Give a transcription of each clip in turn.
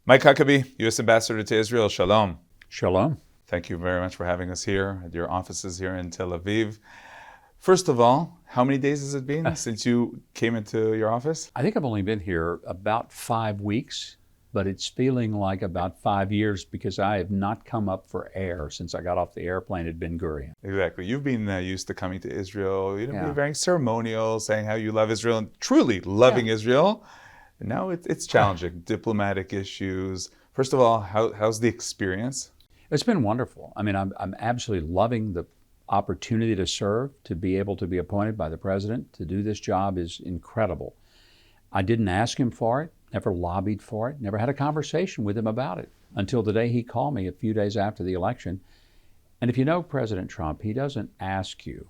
Mike Huckabee, U.S. Ambassador to Israel. Shalom. Shalom. Thank you very much for having us here at your offices here in Tel Aviv. First of all, how many days has it been since you came into your office? I think I've only been here about 5 weeks, but it's feeling like about 5 years because I have not come up for air since I got off the airplane at Ben Gurion. Exactly. You've been used to coming to Israel, being Yeah. very ceremonial, saying how you love Israel and truly loving Israel. And now it's challenging, diplomatic issues. First of all, how's the experience? It's been wonderful. I mean, I'm absolutely loving the opportunity to serve, to be able to be appointed by the president to do this job is incredible. I didn't ask him for it, never lobbied for it, never had a conversation with him about it until the day he called me a few days after the election. And if you know President Trump, he doesn't ask you,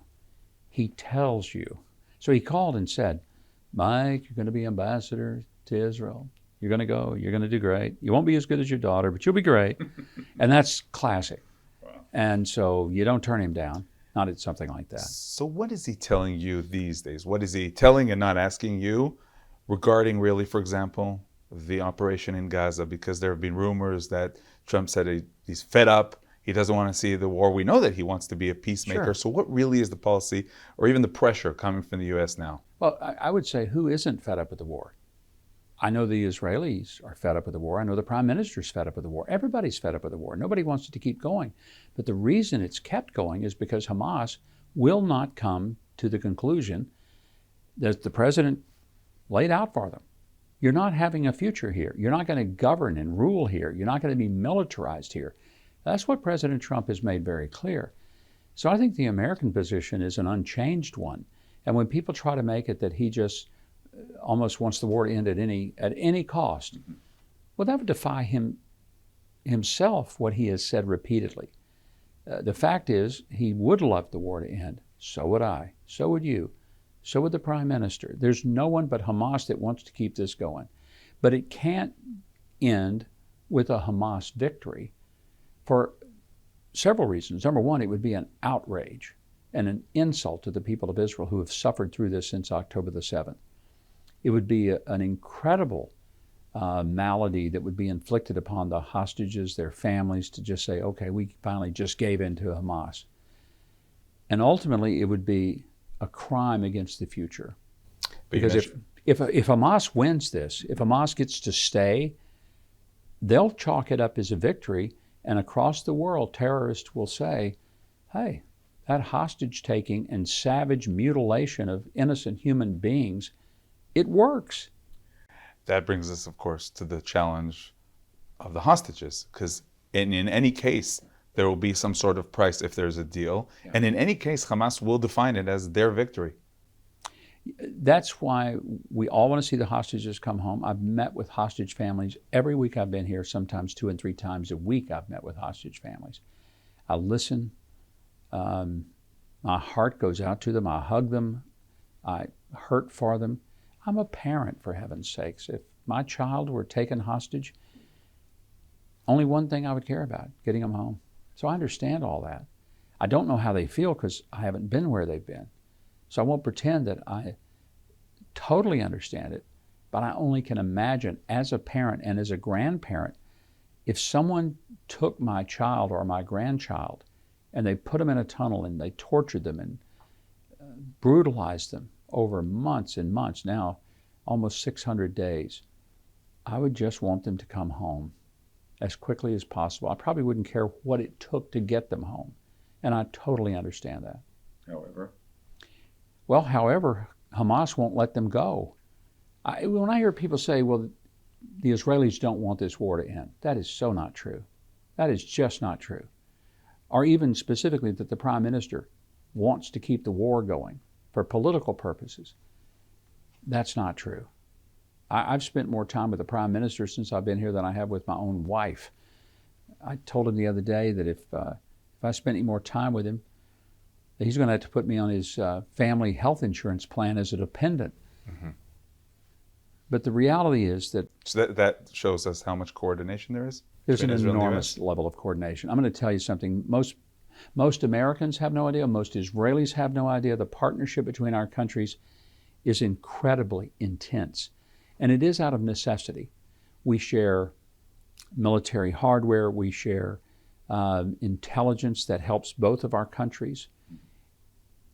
he tells you. So he called and said, Mike, you're going to be ambassador to Israel. You're going to go, you're going to do great. You won't be as good as your daughter, but you'll be great. And that's classic. Wow. And so you don't turn him down, not at something like that. So what is he telling you these days? What is he telling and not asking you regarding really, for example, the operation in Gaza? Because there have been rumors that Trump said he's fed up. He doesn't want to see the war. We know that he wants to be a peacemaker. Sure. So what really is the policy or even the pressure coming from the U.S. now? Well, I would say who isn't fed up with the war? I know the Israelis are fed up with the war. I know the prime minister's fed up with the war. Everybody's fed up with the war. Nobody wants it to keep going. But the reason it's kept going is because Hamas will not come to the conclusion that the president laid out for them. You're not having a future here. You're not going to govern and rule here. You're not going to be militarized here. That's what President Trump has made very clear. So I think the American position is an unchanged one. And when people try to make it that he just almost wants the war to end at any cost, well, that would defy himself, what he has said repeatedly. The fact is, he would love the war to end. So would I. So would you. So would the prime minister. There's no one but Hamas that wants to keep this going. But it can't end with a Hamas victory for several reasons. Number one, it would be an outrage and an insult to the people of Israel who have suffered through this since October the 7th. It would be an incredible malady that would be inflicted upon the hostages, their families, to just say, okay, we finally just gave in to Hamas. And ultimately, it would be a crime against the future. Because if Hamas wins this, if Hamas gets to stay, they'll chalk it up as a victory, and across the world, terrorists will say, hey, that hostage-taking and savage mutilation of innocent human beings, it works. That brings us, of course, to the challenge of the hostages, because in any case, there will be some sort of price if there's a deal. Yeah. And in any case, Hamas will define it as their victory. That's why we all want to see the hostages come home. I've met with hostage families every week I've been here, sometimes 2 and 3 times a week I've met with hostage families. I listen. My heart goes out to them. I hug them. I hurt for them. I'm a parent, for heaven's sakes. If my child were taken hostage, only one thing I would care about, getting them home. So I understand all that. I don't know how they feel because I haven't been where they've been. So I won't pretend that I totally understand it, but I only can imagine as a parent and as a grandparent, if someone took my child or my grandchild and they put them in a tunnel and they tortured them and brutalized them over months and months, now almost 600 days, I would just want them to come home as quickly as possible. I probably wouldn't care what it took to get them home. And I totally understand that. However, Hamas won't let them go. When I hear people say, well, the Israelis don't want this war to end, that is so not true. That is just not true. Or even specifically that the prime minister wants to keep the war going for political purposes. That's not true. I've spent more time with the prime minister since I've been here than I have with my own wife. I told him the other day that if I spent any more time with him, that he's going to have to put me on his family health insurance plan as a dependent. Mm-hmm. But the reality is that... So that shows us how much coordination there is? There's an enormous level of coordination. I'm going to tell you something. Most Americans have no idea. Most Israelis have no idea. The partnership between our countries is incredibly intense. And it is out of necessity. We share military hardware. We share intelligence that helps both of our countries.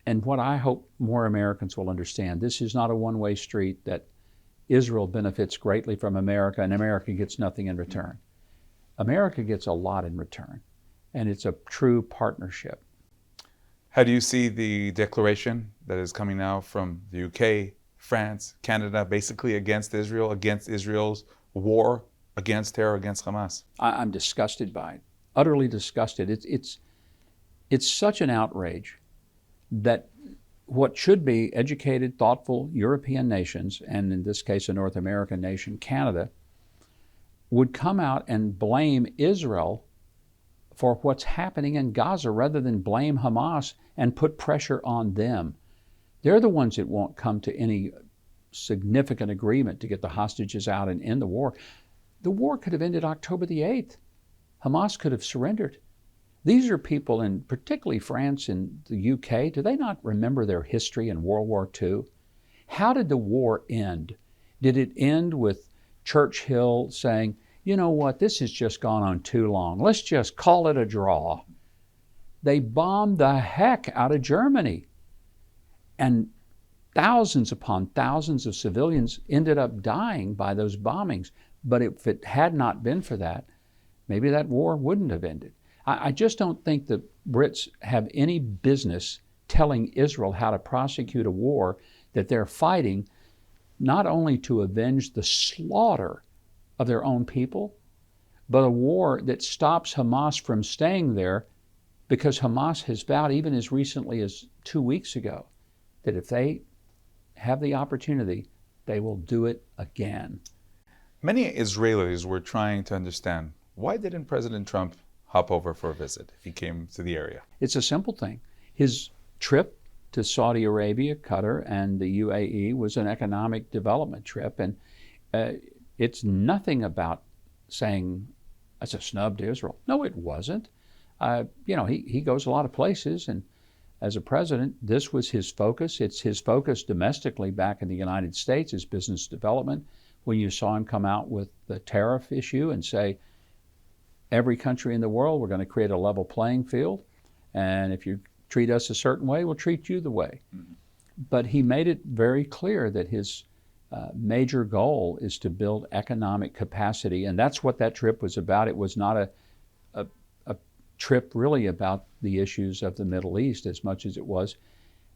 And what I hope more Americans will understand, this is not a one-way street that Israel benefits greatly from America and America gets nothing in return. America gets a lot in return, and it's a true partnership. How do you see the declaration that is coming now from the UK, France, Canada, basically against Israel's war against terror, against Hamas? I'm disgusted by it, utterly disgusted. It's such an outrage that what should be educated, thoughtful European nations, and in this case a North American nation, Canada, would come out and blame Israel for what's happening in Gaza rather than blame Hamas and put pressure on them. They're the ones that won't come to any significant agreement to get the hostages out and end the war. The war could have ended October the 8th. Hamas could have surrendered. These are people in particularly France and the UK. Do they not remember their history in World War II? How did the war end? Did it end with Churchill saying, you know what, this has just gone on too long. Let's just call it a draw. They bombed the heck out of Germany. And thousands upon thousands of civilians ended up dying by those bombings. But if it had not been for that, maybe that war wouldn't have ended. I just don't think the Brits have any business telling Israel how to prosecute a war that they're fighting, not only to avenge the slaughter of their own people, but a war that stops Hamas from staying there, because Hamas has vowed, even as recently as 2 weeks ago, that if they have the opportunity, they will do it again. Many Israelis were trying to understand, why didn't President Trump hop over for a visit if he came to the area? It's a simple thing. His trip to Saudi Arabia, Qatar, and the UAE was an economic development trip, and it's nothing about saying it's a snub to Israel. No, it wasn't. He goes a lot of places, and as a president, this was his focus. It's his focus domestically back in the United States, is business development. When you saw him come out with the tariff issue and say, every country in the world, we're going to create a level playing field, and if you treat us a certain way, we'll treat you the way. Mm-hmm. But he made it very clear that his major goal is to build economic capacity, and that's what that trip was about. It was not a trip really about the issues of the Middle East as much as it was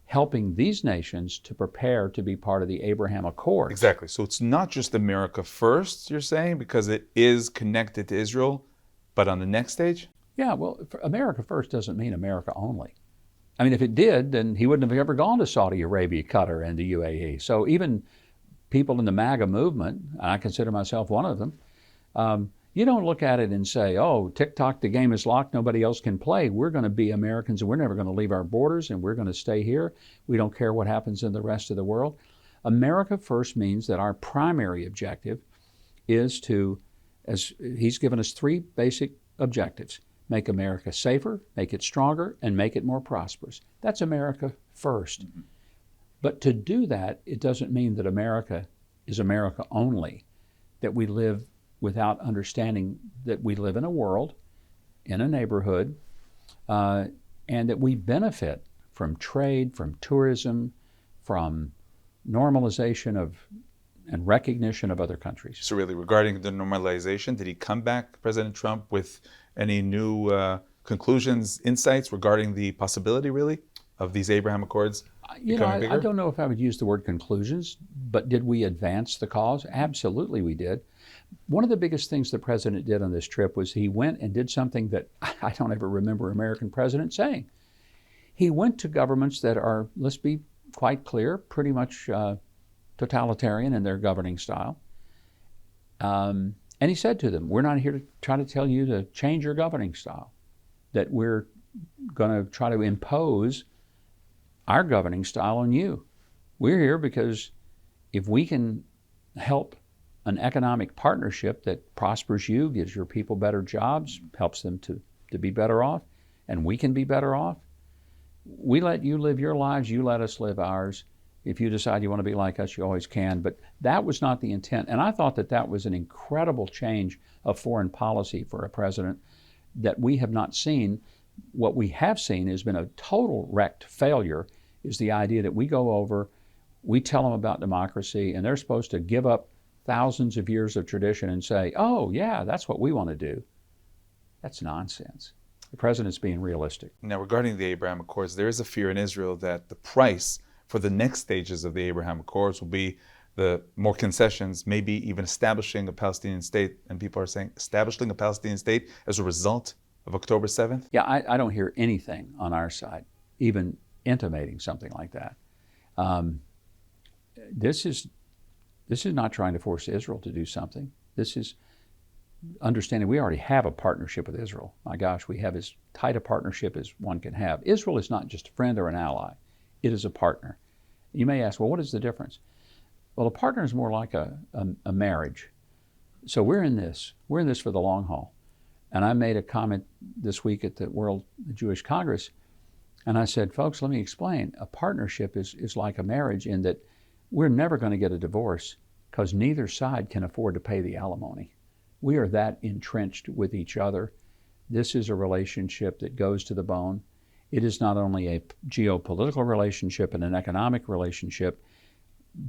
helping these nations to prepare to be part of the Abraham Accords. Exactly. So it's not just America first, you're saying, because it is connected to Israel, but on the next stage? Yeah, well, America first doesn't mean America only. I mean, if it did, then he wouldn't have ever gone to Saudi Arabia, Qatar, and the UAE. So even people in the MAGA movement, and I consider myself one of them, you don't look at it and say, oh, TikTok, the game is locked, nobody else can play. We're going to be Americans, and we're never going to leave our borders, and we're going to stay here. We don't care what happens in the rest of the world. America first means that our primary objective is to, as he's given us 3 basic objectives: make America safer, make it stronger, and make it more prosperous. That's America first. Mm-hmm. But to do that, it doesn't mean that America is America only, that we live without understanding that we live in a world, in a neighborhood, and that we benefit from trade, from tourism, from normalization of and recognition of other countries. So really, regarding the normalization, did he come back, President Trump, with any new conclusions, insights regarding the possibility, really, of these Abraham Accords becoming bigger? I don't know if I would use the word conclusions, but did we advance the cause? Absolutely we did. One of the biggest things the president did on this trip was he went and did something that I don't ever remember an American president saying. He went to governments that are, let's be quite clear, pretty much totalitarian in their governing style. And he said to them, we're not here to try to tell you to change your governing style, that we're going to try to impose our governing style on you. We're here because if we can help an economic partnership that prospers you, gives your people better jobs, helps them to be better off, and we can be better off, we let you live your lives, you let us live ours, If you decide you want to be like us, you always can. But that was not the intent. And I thought that that was an incredible change of foreign policy for a president that we have not seen. What we have seen has been a total wrecked failure, is the idea that we go over, we tell them about democracy, and they're supposed to give up thousands of years of tradition and say, oh, yeah, that's what we want to do. That's nonsense. The president's being realistic. Now, regarding the Abraham Accords, there is a fear in Israel that the price for the next stages of the Abraham Accords will be the more concessions, maybe even establishing a Palestinian state. And people are saying establishing a Palestinian state as a result of October 7th? Yeah, I don't hear anything on our side, even intimating something like that. This is not trying to force Israel to do something. This is understanding we already have a partnership with Israel. My gosh, we have as tight a partnership as one can have. Israel is not just a friend or an ally. It is a partner. You may ask, well, what is the difference? Well, a partner is more like a marriage. So we're in this for the long haul. And I made a comment this week at the World Jewish Congress, and I said, folks, let me explain. A partnership is like a marriage in that we're never going to get a divorce because neither side can afford to pay the alimony. We are that entrenched with each other. This is a relationship that goes to the bone. It is not only a geopolitical relationship and an economic relationship,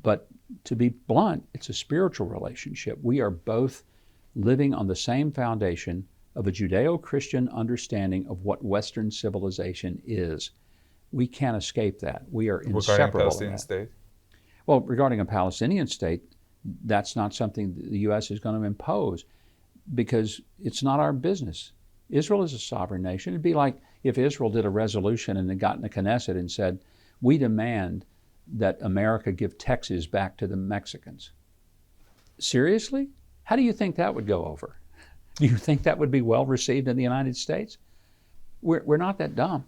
but to be blunt, it's a spiritual relationship. We are both living on the same foundation of a Judeo-Christian understanding of what Western civilization is. We can't escape that. We are inseparable. Regarding a Palestinian state? Well, regarding a Palestinian state, that's not something the U.S. is going to impose because it's not our business. Israel is a sovereign nation. It'd be like if Israel did a resolution and it got in the Knesset and said, we demand that America give Texas back to the Mexicans. Seriously? How do you think that would go over? Do you think that would be well received in the United States? We're not that dumb.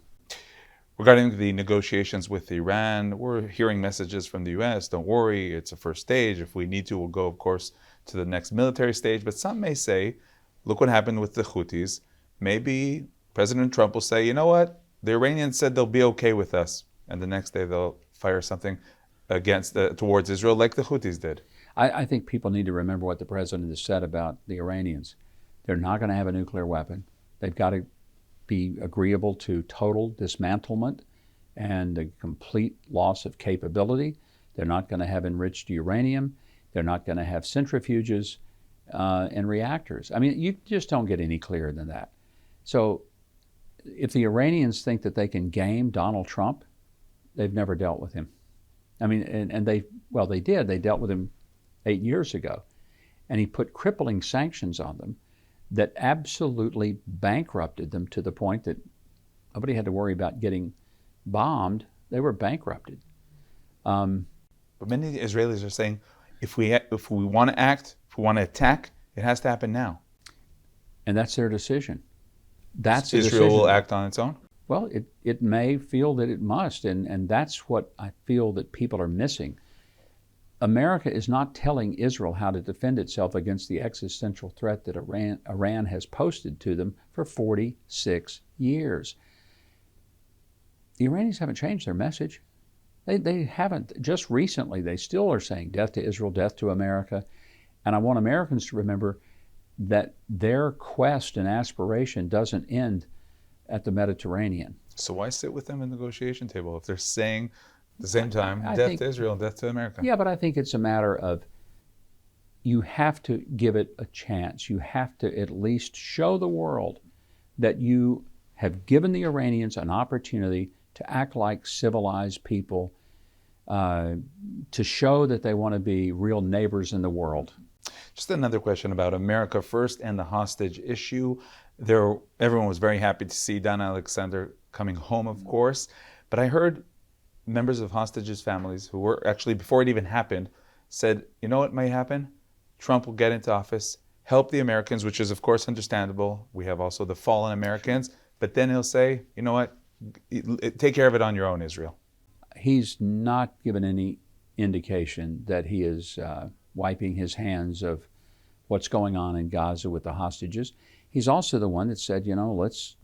Regarding the negotiations with Iran, we're hearing messages from the U.S., don't worry, it's a first stage. If we need to, we'll go, of course, to the next military stage. But some may say, look what happened with the Houthis. Maybe President Trump will say, you know what? The Iranians said they'll be okay with us. And the next day they'll fire something towards Israel like the Houthis did. I think people need to remember what the president has said about the Iranians. They're not going to have a nuclear weapon. They've got to be agreeable to total dismantlement and a complete loss of capability. They're not going to have enriched uranium. They're not going to have centrifuges and reactors. I mean, you just don't get any clearer than that. So if the Iranians think that they can game Donald Trump, they've never dealt with him. I mean, and they did. They dealt with him 8 years ago. And he put crippling sanctions on them that absolutely bankrupted them to the point that nobody had to worry about getting bombed. They were bankrupted. But many Israelis are saying, if we want to act, if we want to attack, it has to happen now. And that's their decision. That's Israel will act on its own? Well, it may feel that it must, and that's what I feel that people are missing. America is not telling Israel how to defend itself against the existential threat that Iran has posted to them for 46 years. The Iranians haven't changed their message. They haven't. Just recently, they still are saying death to Israel, death to America. And I want Americans to remember that their quest and aspiration doesn't end at the Mediterranean. So why sit with them at the negotiation table if they're saying at the same time, death to Israel, death to America? Yeah, but I think it's a matter of you have to give it a chance. You have to at least show the world that you have given the Iranians an opportunity to act like civilized people, to show that they want to be real neighbors in the world. Just another question about America First and the hostage issue. Everyone was very happy to see Dana Alexander coming home, of course. But I heard members of hostages' families who were actually, before it even happened, said, you know what might happen? Trump will get into office, help the Americans, which is, of course, understandable. We have also the fallen Americans. But then he'll say, you know what? Take care of it on your own, Israel. He's not given any indication that he is wiping his hands of what's going on in Gaza with the hostages. He's also the one that said, you know, let's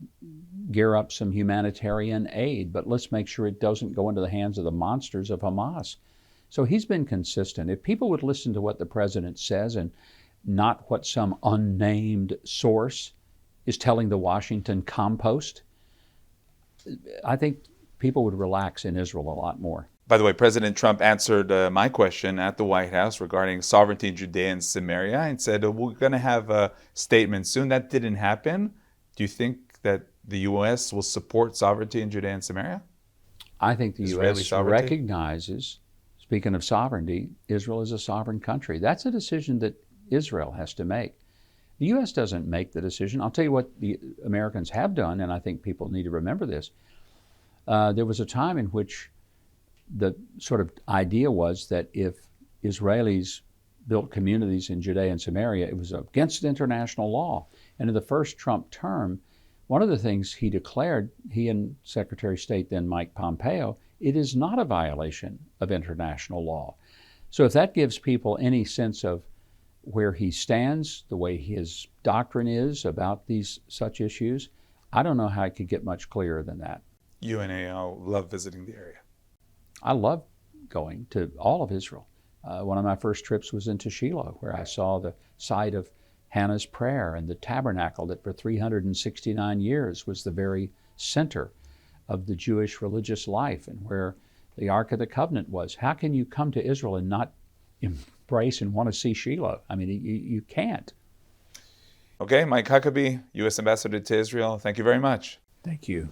gear up some humanitarian aid, but let's make sure it doesn't go into the hands of the monsters of Hamas. So he's been consistent. If people would listen to what the president says and not what some unnamed source is telling the Washington Compost, I think people would relax in Israel a lot more. By the way, President Trump answered my question at the White House regarding sovereignty in Judea and Samaria and said, we're going to have a statement soon. That didn't happen. Do you think that the U.S. will support sovereignty in Judea and Samaria? I think the Israeli U.S. sovereignty? recognizes, speaking of sovereignty, Israel is a sovereign country. That's a decision that Israel has to make. The U.S. doesn't make the decision. I'll tell you what the Americans have done, and I think people need to remember this. There was a time in which the sort of idea was that if Israelis built communities in Judea and Samaria, it was against international law. And in the first Trump term, one of the things he declared, he and Secretary of State then Mike Pompeo, it is not a violation of international law. So if that gives people any sense of where he stands, the way his doctrine is about these such issues, I don't know how it could get much clearer than that. You and AO love visiting the area. I love going to all of Israel. One of my first trips was into Shiloh, where I saw the site of Hannah's prayer and the tabernacle that for 369 years was the very center of the Jewish religious life and where the Ark of the Covenant was. How can you come to Israel and not embrace and want to see Shiloh? I mean, you can't. Okay, Mike Huckabee, U.S. Ambassador to Israel, thank you very much. Thank you.